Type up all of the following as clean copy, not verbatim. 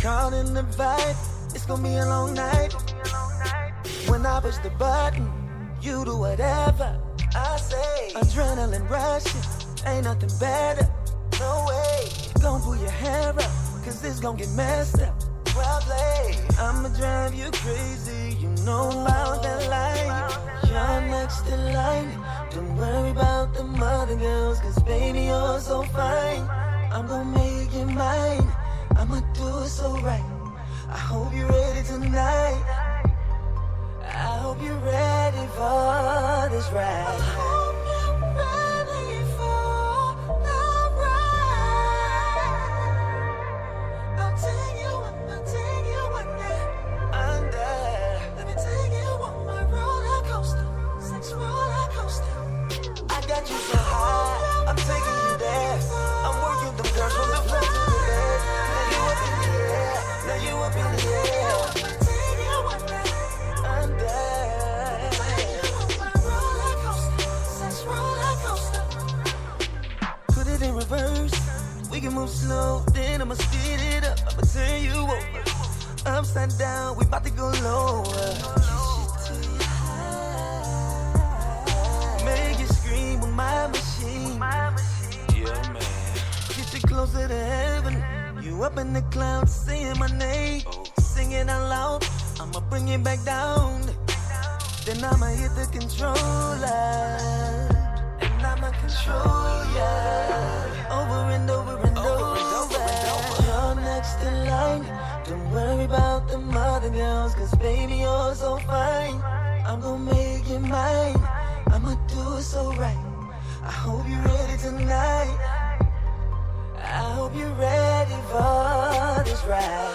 Caught in the vibe, it's gonna be a long night. When I push the button, you do whatever I say. Adrenaline rushing, ain't nothing better. No way, gon' pull your hair up, cause this gon' get messed up. Well played, I'ma drive you crazy, you know about that line. You're next in line, don't worry about the other girls, cause baby you're so fine. I'm gon' make you mine, I'ma do it so right. I hope you're ready tonight, I hope you're ready for this ride. We can move slow, then I'ma speed it up. I'ma turn you over, upside down. We bout to go lower. Kiss you till you high. Make you scream with my machine. Yeah, man. Get you closer to heaven. You up in the clouds, saying my name, singing out loud. I'ma bring you back down. Then I'ma hit the controller, and I'ma control ya. Over and over and over. You're next in line. Don't worry about the other girls, cause baby you're so fine. I'm gonna make you mine, I'ma do it so right. I hope you're ready tonight, I hope you're ready for this ride.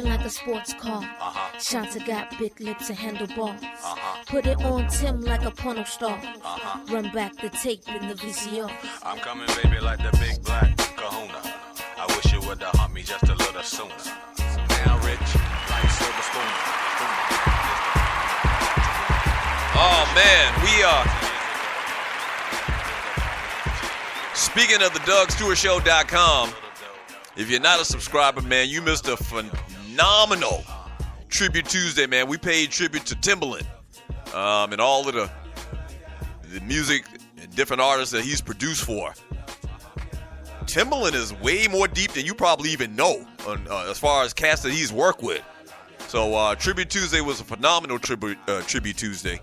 Like a sports car. Shanta got big lips and handlebars. Put it on Tim like a porno star. Run back the tape in the VCR. I'm coming, baby, like the big black kahuna. I wish you would have humped me just a little sooner. Now rich, like silver spoon. Oh, man, we are. Speaking of the DougStewartShow.com, if you're not a subscriber, man, you missed a phenomenal Tribute Tuesday, man. We paid tribute to Timbaland and all of the music and different artists that he's produced for. Timbaland is way more deep than you probably even know as far as cast that he's worked with. So Tribute Tuesday was a phenomenal Tribute Tuesday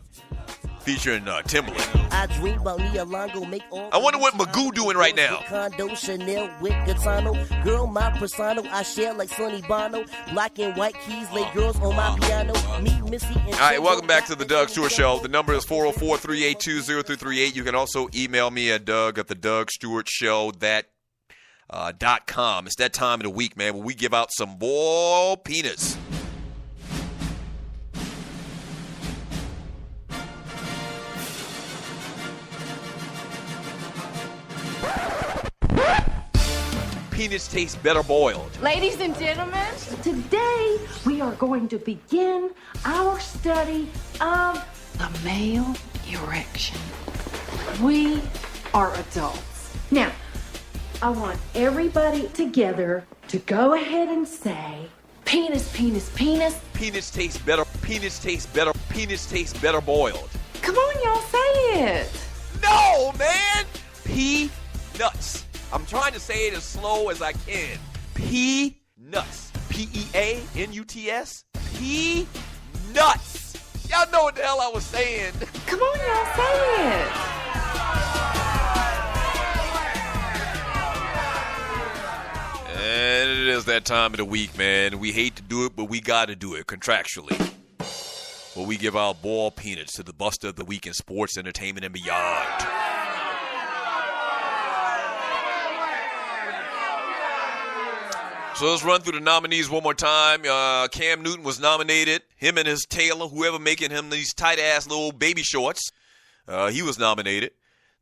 featuring Timbaland. I dream about me Alongo, make all. I wonder what Magoo doing right now. Condo, Chanel, with Gaetano. Girl, my persona, I share like Sonny Bono. Black and white keys, lay girls on my piano. Me, Missy, and all right, welcome back to the Doug Stewart Show. The number is 404-382-0338. You can also email me at Doug@thedougstewartshow.com. It's that time of the week, man, where we give out some ball peanuts. Peanuts taste better boiled. Ladies and gentlemen, today we are going to begin our study of the male erection. We are adults. Now, I want everybody together to go ahead and say Penis, penis, penis. Penis tastes better. Penis tastes better. Penis tastes better boiled. Come on, y'all, say it. No, man. Peanuts. I'm trying to say it as slow as I can. Peanuts. Peanuts. Peanuts. Y'all know what the hell I was saying. Come on, y'all, say it. And it is that time of the week, man. We hate to do it, but we got to do it contractually. Where we give our ball peanuts to the buster of the week in sports, entertainment, and beyond. So let's run through the nominees one more time. Cam Newton was nominated. Him and his tailor, whoever making him these tight-ass little baby shorts, he was nominated.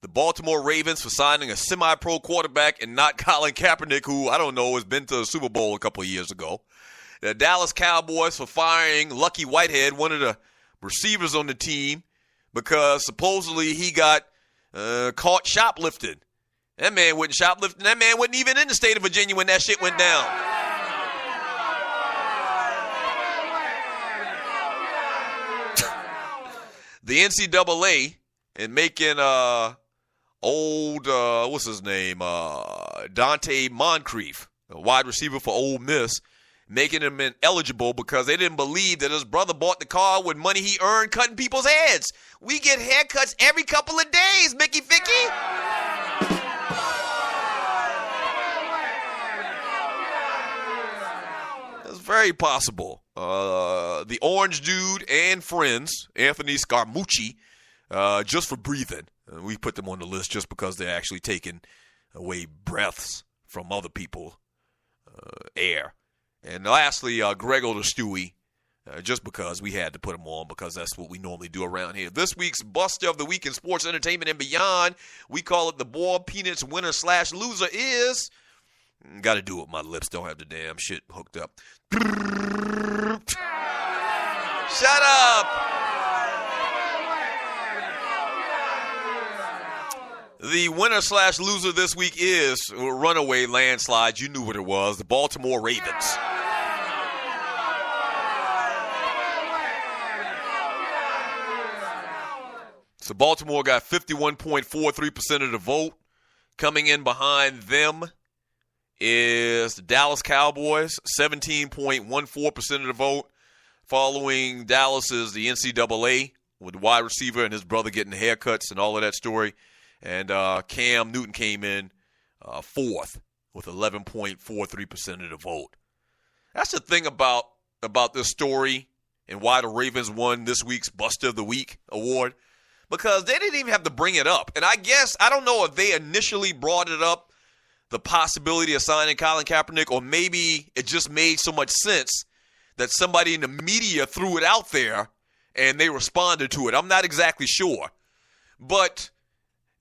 The Baltimore Ravens for signing a semi-pro quarterback and not Colin Kaepernick, who, I don't know, has been to the Super Bowl a couple of years ago. The Dallas Cowboys for firing Lucky Whitehead, one of the receivers on the team, because supposedly he got caught shoplifting. That man wasn't shoplifting. That man wasn't even in the state of Virginia when that shit went down. The NCAA and making what's his name? Dante Moncrief, a wide receiver for Ole Miss, making him ineligible because they didn't believe that his brother bought the car with money he earned cutting people's heads. We get haircuts every couple of days, Mickey Vicky. It's very possible. The orange dude and friends, Anthony Scaramucci, just for breathing. We put them on the list just because they're actually taking away breaths from other people, air. And lastly, Gregor the Stewie, just because we had to put him on because that's what we normally do around here. This week's Buster of the Week in Sports, Entertainment, and Beyond, we call it the Ball Peanuts winner/loser is... Got to do it. My lips don't have the damn shit hooked up. Shut up! The winner/loser this week is runaway landslide. You knew what it was. The Baltimore Ravens. So Baltimore got 51.43% of the vote. Coming in behind them is the Dallas Cowboys, 17.14% of the vote. Following Dallas is the NCAA with the wide receiver and his brother getting haircuts and all of that story. And Cam Newton came in fourth with 11.43% of the vote. That's the thing about this story and why the Ravens won this week's Buster of the Week award, because they didn't even have to bring it up. And I guess, I don't know if they initially brought it up, the possibility of signing Colin Kaepernick, or maybe it just made so much sense that somebody in the media threw it out there and they responded to it. I'm not exactly sure. But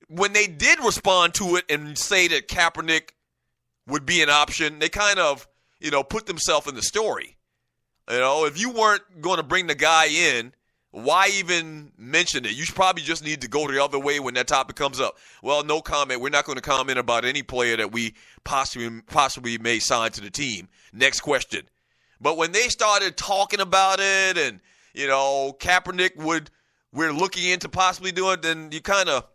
when they did respond to it and say that Kaepernick would be an option, they kind of, put themselves in the story. If you weren't going to bring the guy in, why even mention it? You should probably just need to go the other way when that topic comes up. Well, no comment. We're not going to comment about any player that we possibly may sign to the team. Next question. But when they started talking about it and, Kaepernick we're looking into possibly doing it, then you kind of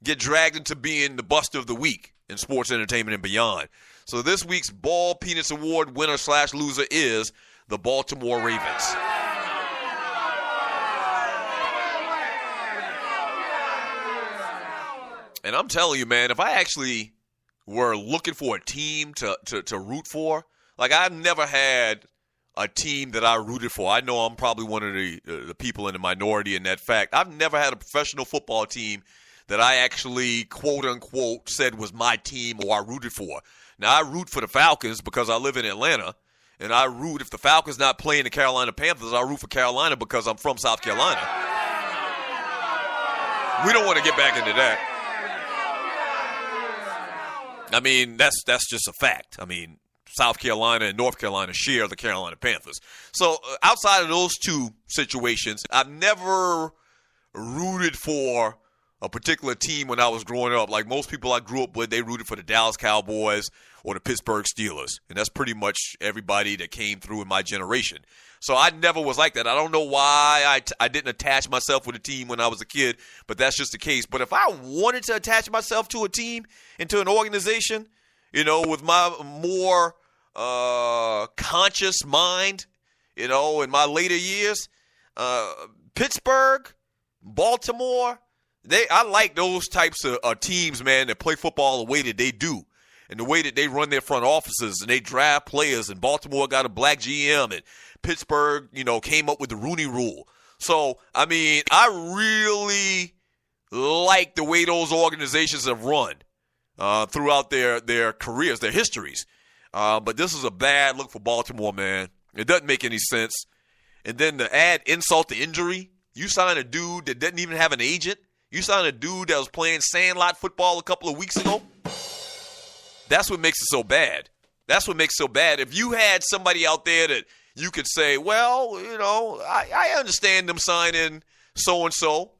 get dragged into being the Buster of the Week in sports, entertainment, and beyond. So this week's Ball Peanuts Award winner/loser is the Baltimore Ravens. And I'm telling you, man, if I actually were looking for a team to root for, like I've never had a team that I rooted for. I know I'm probably one of the people in the minority in that fact. I've never had a professional football team that I actually, quote unquote, said was my team or I rooted for. Now, I root for the Falcons because I live in Atlanta, and I root, if the Falcons not playing the Carolina Panthers, I root for Carolina because I'm from South Carolina. We don't want to get back into that. I mean, that's just a fact. I mean, South Carolina and North Carolina share the Carolina Panthers. So outside of those two situations, I've never rooted for a particular team when I was growing up. Like most people I grew up with, they rooted for the Dallas Cowboys or the Pittsburgh Steelers. And that's pretty much everybody that came through in my generation. So I never was like that. I don't know why I didn't attach myself with a team when I was a kid, but that's just the case. But if I wanted to attach myself to a team and to an organization, you know, with my more conscious mind, you know, in my later years, Pittsburgh, Baltimore, I like those types of teams, man, that play football the way that they do and the way that they run their front offices and they draft players. And Baltimore got a black GM and Pittsburgh, you know, came up with the Rooney Rule. So, I mean, I really like the way those organizations have run throughout their careers, their histories. But this is a bad look for Baltimore, man. It doesn't make any sense. And then to add insult to injury, you sign a dude that doesn't even have an agent. You sign a dude that was playing sandlot football a couple of weeks ago. That's what makes it so bad. That's what makes it so bad. If you had somebody out there that you could say, well, you know, I understand them signing so-and-so.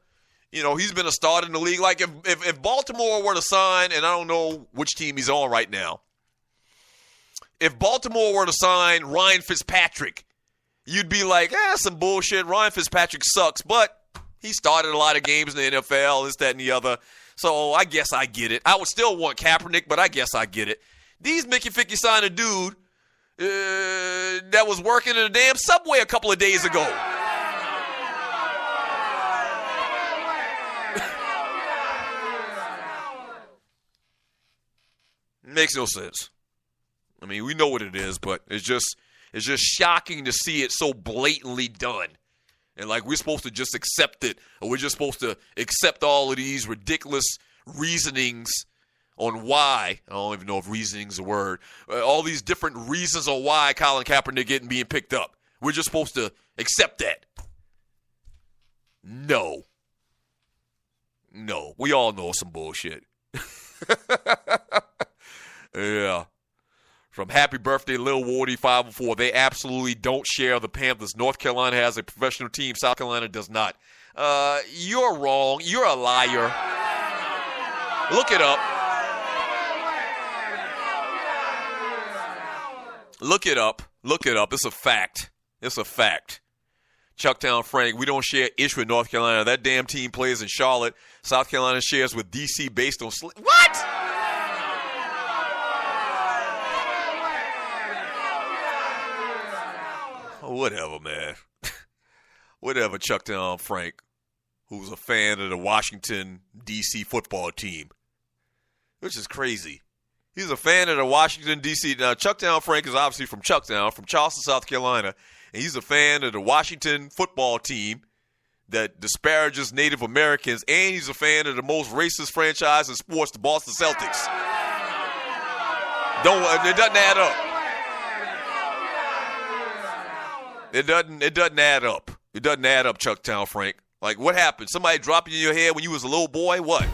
You know, he's been a starter in the league. Like if Baltimore were to sign, and I don't know which team he's on right now, if Baltimore were to sign Ryan Fitzpatrick, you'd be like, some bullshit. Ryan Fitzpatrick sucks, but he started a lot of games in the NFL, this, that, and the other. So I guess I get it. I would still want Kaepernick, but I guess I get it. These Mickey Ficky signed a dude that was working in a damn Subway a couple of days ago. Makes no sense. I mean, we know what it is, but it's just shocking to see it so blatantly done. And like we're supposed to just accept it, or we're just supposed to accept all of these ridiculous reasonings on why. I don't even know if reasoning's a word. All these different reasons on why Colin Kaepernick isn't being picked up. We're just supposed to accept that. No. We all know some bullshit. Yeah. From Happy Birthday, Lil Wardy 504, they absolutely don't share the Panthers. North Carolina has a professional team. South Carolina does not. You're wrong. You're a liar. Look it up. Look it up. It's a fact. Chucktown Frank, we don't share ish with North Carolina. That damn team plays in Charlotte. South Carolina shares with D.C. based on what? Whatever, man. Whatever, Chucktown Frank, who's a fan of the Washington, D.C. football team, which is crazy. He's a fan of the Washington, D.C. Now, Chucktown Frank is obviously from Chucktown, from Charleston, South Carolina, and he's a fan of the Washington football team that disparages Native Americans, and he's a fan of the most racist franchise in sports, the Boston Celtics. It doesn't add up. It doesn't add up. It doesn't add up, Chucktown Frank. Like, what happened? Somebody dropped you in your head when you was a little boy? What?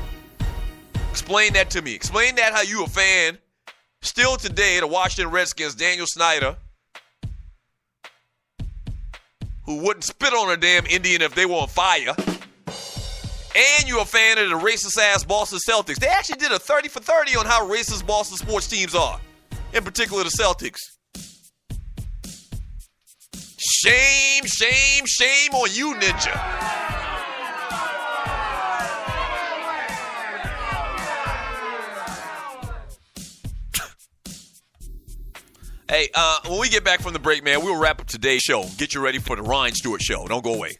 Explain that to me. Explain that how you a fan. Still today, the Washington Redskins, Daniel Snyder, who wouldn't spit on a damn Indian if they were on fire. And you're a fan of the racist-ass Boston Celtics. They actually did a 30 for 30 on how racist Boston sports teams are. In particular, the Celtics. Shame, shame, shame on you, Ninja. Hey, when we get back from the break, man, we'll wrap up today's show. Get you ready for the Ryan Stewart Show. Don't go away.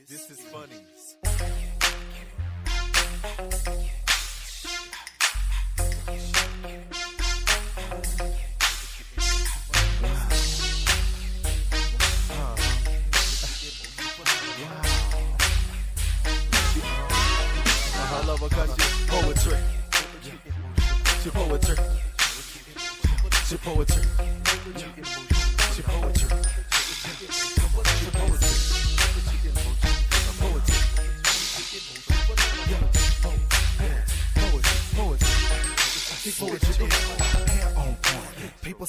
This is funny. I love because you're poetry. You're poetry. You're poetry. You're poetry. You're poetry. Poetry on point. People